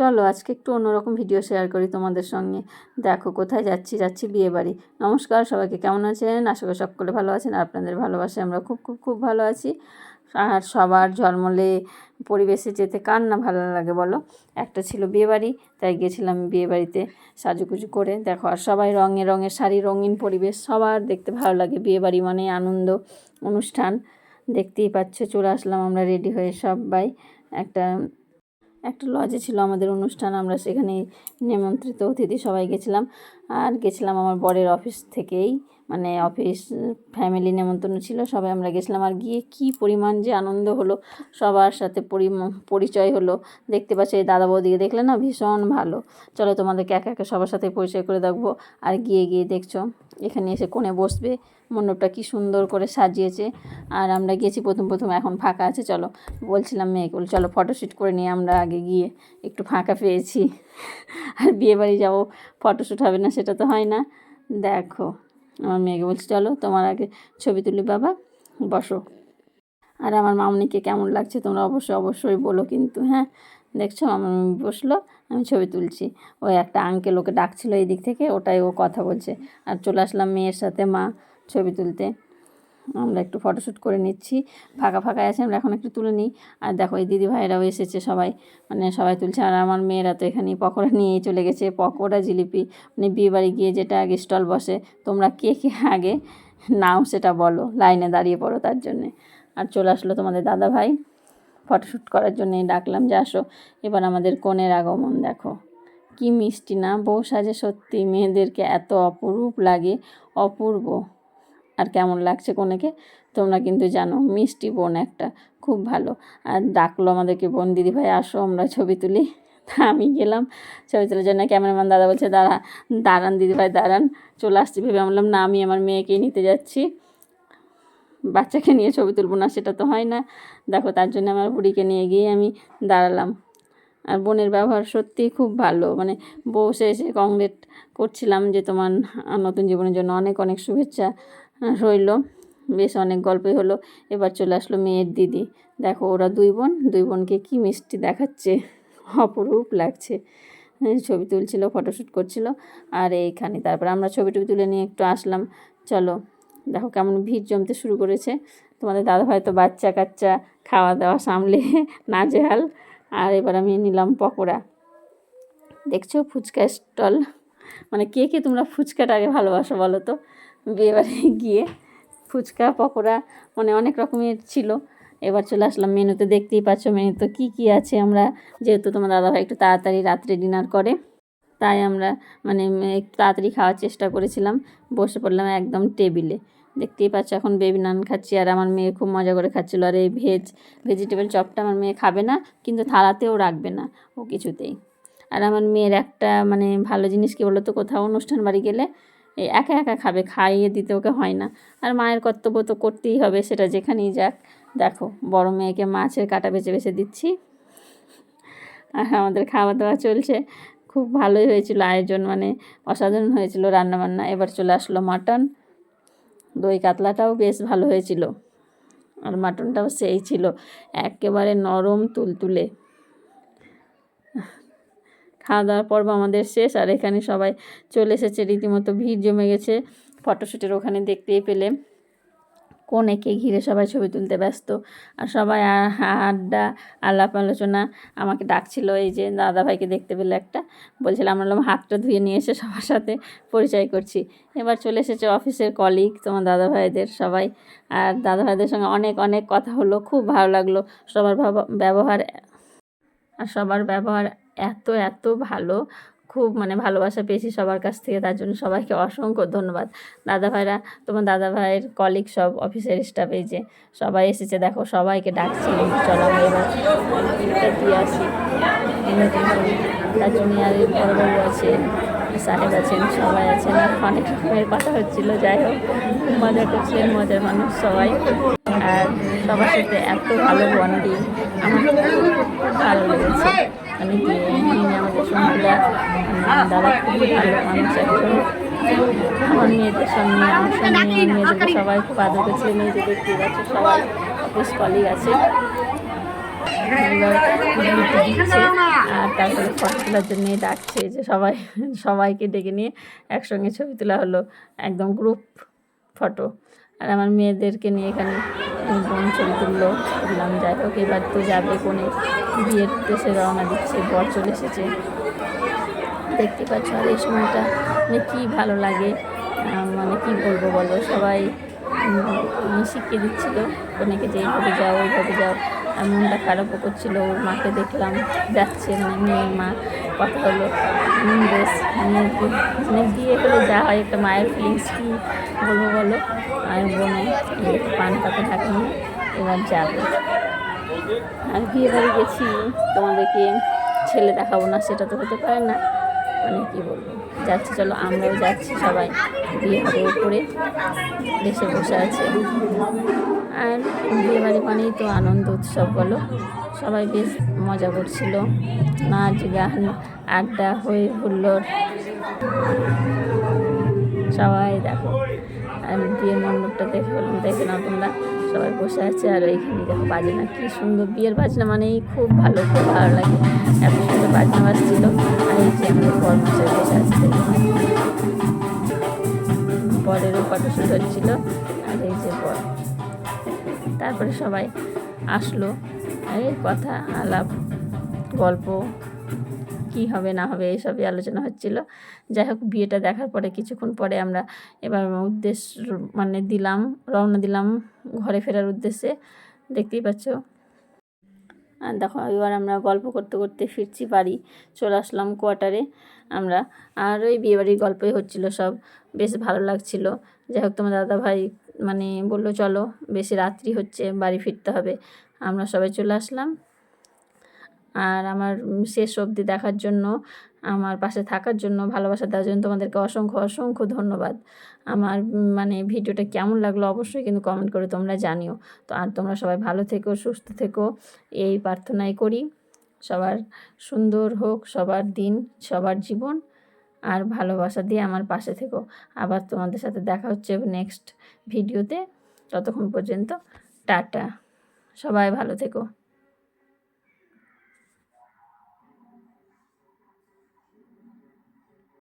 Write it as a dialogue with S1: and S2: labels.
S1: চলো আজকে একটু অন্যরকম ভিডিও শেয়ার করি তোমাদের সঙ্গে। দেখো কোথায় যাচ্ছি বিয়ে বাড়ি। নমস্কার সবাইকে, কেমন আছেন? আশা করি সকলে ভালো আছেন। আপনাদের ভালোবাসে আমরা খুব খুব খুব ভালো আছি। আর সবার ঝলমলে পরিবেশে যেতে কার না ভালো লাগে বলো। একটা ছিল বিয়ে বাড়ি, তাই গেছিলাম বিয়ে বাড়িতে সাজুগুজু করে। দেখো আর সবাই রঙে রঙে শাড়ি, রঙিন পরিবেশ, সবার দেখতে ভালো লাগে। বিয়ে বাড়ি মানে আনন্দ অনুষ্ঠান, দেখতেই পাচ্ছ। চলে আসলাম আমরা রেডি হয়ে সবাই। একটা লজে ছিল আমাদের অনুষ্ঠান, আমরা সেখানে নিমন্ত্রিত অতিথি সবাই গেছিলাম। আর গেছিলাম আমার বরের অফিস থেকেই, মানে অফিস ফ্যামিলি নেমন্তন্ন ছিল, সবাই আমরা গেছিলাম। আর গিয়ে কি পরিমাণ যে আনন্দ হলো, সবার সাথে পরিচয় হলো। দেখতে পাচ্ছি এই দাদা বৌদিকে দেখলে না ভীষণ ভালো। চলো তোমাদেরকে একে একে সবার সাথে পরিচয় করে দেখবো। আর গিয়ে দেখছো এখানে এসে কোণে বসবে, মণ্ডপটা কি সুন্দর করে সাজিয়েছে। আর আমরা গেছি প্রথম এখন ফাঁকা আছে। চলো বলছিলাম মেয়েকে, চলো ফটোশ্যুট করে নিয়ে আমরা আগে গিয়ে একটু ফাঁকা পেয়েছি। আর বিয়ে বাড়ি যাবো, ফটোশ্যুট হবে না সেটা তো হয় না। দেখো আমার মেয়েকে বলছি চলো তোমার আগে ছবি তুলি বাবা, বসো। আর আমার মামনিকে কেমন লাগছে তোমরা অবশ্যই বলো কিন্তু, হ্যাঁ। দেখছো আমার বসলো, আমি ছবি তুলছি। ওই একটা আঙ্কেল ওকে ডাকছিল এই দিক থেকে, ওটাই ও কথা বলছে। আর চলে আসলাম মেয়ের সাথে মা ছবি তুলতে। আমরা একটু ফটোশ্যুট করে নিচ্ছি, ফাঁকা আছে, আমরা এখন একটু তুলে নিই। আর দেখো এই দিদি ভাইরাও এসেছে, সবাই সবাই তুলছে। আর আমার মেয়েরা তো এখানে পকোড়া নিয়েই চলে গেছে, পকোড়া জিলিপি। মানে বিয়েবাড়ি গিয়ে যেটা আগে স্টল বসে, তোমরা কে আগে নাও সেটা বলো, লাইনে দাঁড়িয়ে পড়ো তার জন্যে। আর চলে আসলো তোমাদের দাদা ভাই ফটোশ্যুট করার জন্যই ডাকলাম যে আসো। এবার আমাদের কনের আগমন দেখো, কি মিষ্টি না বউ সাজে, সত্যি মেয়েদেরকে এত অপরূপ লাগে, অপূর্ব। আর কেমন লাগছে কনেকে তোমরা কিন্তু জানো, মিষ্টি বোন একটা, খুব ভালো। আর ডাকলো আমাদেরকে, বোন দিদিভাই আসো আমরা ছবি তুলি। তা আমি গেলাম ছবি তোলার জন্য। ক্যামেরাম্যান দাদা বলছে দাঁড়ান দিদিভাই দাঁড়ান। চলে আসছি ভেবে বললাম না, আমি আমার মেয়েকেই নিতে যাচ্ছি, বাচ্চাকে নিয়ে ছবি তুলবো না সেটা তো হয় না। দেখো তার জন্য আমার বুড়িকে নিয়ে গিয়ে আমি দাঁড়ালাম। আর বোনের ব্যবহার সত্যিই খুব ভালো, মানে বসে এসে কংগ্রেট করছিলাম যে তোমার নতুন জীবনের জন্য অনেক অনেক শুভেচ্ছা রইল। বেশ অনেক গল্পই হলো। এবার চলে আসলো মেয়ের দিদি। দেখো ওরা দুই বোনকে কি মিষ্টি দেখাচ্ছে, অপরূপ লাগছে। ছবি তুলছিল, ফটোশ্যুট করছিল। আর এইখানে তারপর আমরা ছবি তুলে নিয়ে একটু আসলাম। চলো দেখো কেমন ভিড় জমতে শুরু করেছে। তোমাদের দাদাভাই তো বাচ্চা কাচ্চা খাওয়া দাওয়া সামলে নাজেহাল। আর এবার আমি নিলাম পকোড়া। দেখছো ফুচকা স্টল, মানে কে তোমরা ফুচকাটাকে ভালোবাসো বলো তো। বিয়েবাড়ি গিয়ে ফুচকা পকোড়া মানে অনেক রকমের ছিল। এবার চলে আসলাম মেনুতে, দেখতেই পাচ্ছ মেনুতে কী আছে। আমরা যেহেতু তোমার দাদাভাই একটু তাড়াতাড়ি রাত্রে ডিনার করে, তাই আমরা মানে একটু তাড়াতাড়ি খাওয়ার চেষ্টা করেছিলাম। বসে পড়লাম একদম টেবিলে। দেখতেই পাচ্ছ এখন বেবি নান খাচ্ছি, আর আমার মেয়ে খুব মজা করে খাচ্ছিলো। আর এই ভেজিটেবল চপটা আমার মেয়ে খাবে না, কিন্তু থালাতেও রাখবে না ও কিছুতেই। আর আমার মেয়ের একটা মানে ভালো জিনিস কী বলো তো, কোথাও অনুষ্ঠান বাড়ি গেলে এই একা খাবে, খাইয়ে দিতে ওকে হয় না। আর মায়ের কর্তব্য তো করতেই হবে, সেটা যেখানেই যাক। দেখো বড় মেয়েকে মাছের কাঁটা বেছে দিচ্ছি। আর আমাদের খাওয়া দাওয়া চলছে, খুব ভালোই হয়েছিল আয়োজন, মানে অসাধারণ হয়েছিল রান্নাবান্না। এবার চলে আসলো মাটন, দই কাতলাটাও বেশ ভালো হয়েছিল। আর মাটনটাও সেই ছিল, একেবারে নরম তুলতুলে। খাওয়া দাওয়ার পর্ব আমাদের শেষ। আর এখানে সবাই চলে এসেছে, রীতিমতো ভিড় জমে গেছে ফটোশ্যুটের ওখানে। দেখতেই পেলে কনেকে ঘিরে সবাই ছবি তুলতে ব্যস্ত। আর সবাই আড্ডা আলাপ আলোচনা। আমাকে ডাকছিল এই যে দাদাভাইকে দেখতে পেলে একটা, বলছিলাম আমরা হাতটা ধুয়ে নিয়ে এসে সবার সাথে পরিচয় করছি। এবার চলে এসেছে অফিসের কলিগ তোমার দাদাভাইদের সবাই। আর দাদাভাইদের সঙ্গে অনেক কথা হলো, খুব ভালো লাগলো। সবার ব্যবহার এত ভালো, খুব মানে ভালোবাসা পেয়েছি সবার কাছ থেকে। তার জন্য সবাইকে অসংখ্য ধন্যবাদ। দাদাভাইরা, তোমার দাদাভাইয়ের কলিগ, সব অফিসের স্টাফ, এই যে সবাই এসেছে। দেখো সবাইকে ডাকছি, চলো আমি এবার দিয়ে আসি। তার জন্য আর বড়বাবু আছেন, সাহেব আছেন, সবাই আছেন। অনেক রকমের কথা হচ্ছিল, যাই হোক খুব মজা করছিলেন, মজার মানুষ সবাই। আর সবার সাথে এত ভালো বন্ডিং, আমার খুব ভালো লেগেছে। মানে আমাদের সঙ্গীরা দাদা খুবই ভালো মানুষ একজন। আমার মেয়েদের সঙ্গে, আমার সঙ্গে মেয়েদেরকে সবাই খুব আদর করছিলেন। এই যে দেখতে যাচ্ছে সবাই অফিস কলিগ আছে। এবার ভিডিওটা দিচ্ছে আর তারপরে ফটো তোলার জন্য ডাকছে যে সবাইকে ডেকে নিয়ে একসঙ্গে ছবি তোলা হলো, একদম গ্রুপ ফটো। আর আমার মেয়েদেরকে নিয়ে এখানে বোন ছবি তুললাম। যাই হোক, এবার তো যাবে কোনে বিয়ের উদ্দেশ্যে রওনা দিচ্ছে, বর চলে এসেছে দেখতে পাচ্ছ। আর এই সময়টা মানে কী ভালো লাগে, মানে কী বলবো বলো, সবাই শিখিয়ে দিচ্ছিল কোনেকে যে এইভাবে যাও ওইভাবে যাও। আর মনটা খারাপও করছিল, ওর মাকে দেখলাম যাচ্ছে, মানে মেয়ের মা, কথা হলো বেশ মানে বিয়ে হলে যা হয় একটা মায়ের ফিলিংস কী বলবো বলো। আর বোনে পান পাতা ঢাকা নিয়ে এবার যাবে। আর বিয়ে বাড়ি গেছি, তোমাদেরকে ছেলে দেখাবো না সেটা তো হতে পারে না, মানে কী বলবো। যাচ্ছি, চলো আমরাও যাচ্ছি, সবাই বিয়ে হবে উপরে দেশে বসে আছে। আর বিয়ে বাড়ি মানেই তো আনন্দ উৎসব বলো, সবাই বেশ মজা করছিল, নাচ গান আড্ডা হয়ে হুল্লোড় সবাই দেখো। আর বিয়ের মণ্ডপটা দেখে নাও তোমরা, সবাই বসে আছে। আর এইখানে দেখো বাজনা কী সুন্দর, বিয়ের বাজনা মানেই খুব ভালো লাগে, এত সুন্দর বাজনা বাজছিল। আর এই যে আমাদের বরমশাই বসে আছে, বরেরও ফটোশ্যুট হচ্ছিল। আর এই যে বর, তারপরে সবাই আসলো, এই কথা আলাপ গল্প কী হবে না হবে এইসবই আলোচনা হচ্ছিল। যাই হোক, বিয়েটা দেখার পরে কিছুক্ষণ পরে আমরা এবার মানে রওনা দিলাম ঘরে ফেরার উদ্দেশ্যে, দেখতেই পাচ্ছ। আর দেখো এবার আমরা গল্প করতে করতে ফিরছি বাড়ি, চলে আসলাম কোয়ার্টারে আমরা। আর ওই বিয়েবাড়ির গল্পই হচ্ছিল সব, বেশ ভালো লাগছিল। যাই হোক, তোমার দাদাভাই মানে বললো চলো, বেশি রাত্রি হচ্ছে, বাড়ি ফিরতে হবে। আমরা সবাই চলে আসলাম। আর আমার শেষ অবধি দেখার জন্য, আমার পাশে থাকার জন্য, ভালোবাসা দেওয়ার জন্য তোমাদেরকে অসংখ্য ধন্যবাদ। আমার মানে ভিডিওটা কেমন লাগলো অবশ্যই কিন্তু কমেন্ট করে তোমরা জানিও। তো আর তোমরা সবাই ভালো থেকো, সুস্থ থেকো, এই প্রার্থনাই করি। সবার সুন্দর হোক সবার দিন, সবার জীবন। আর ভালোবাসা দিয়ে আমার পাশে থেকো। আবার তোমাদের সাথে দেখা হচ্ছে নেক্সট ভিডিওতে। ততক্ষণ পর্যন্ত টাটা, সবাই ভালো থেকো।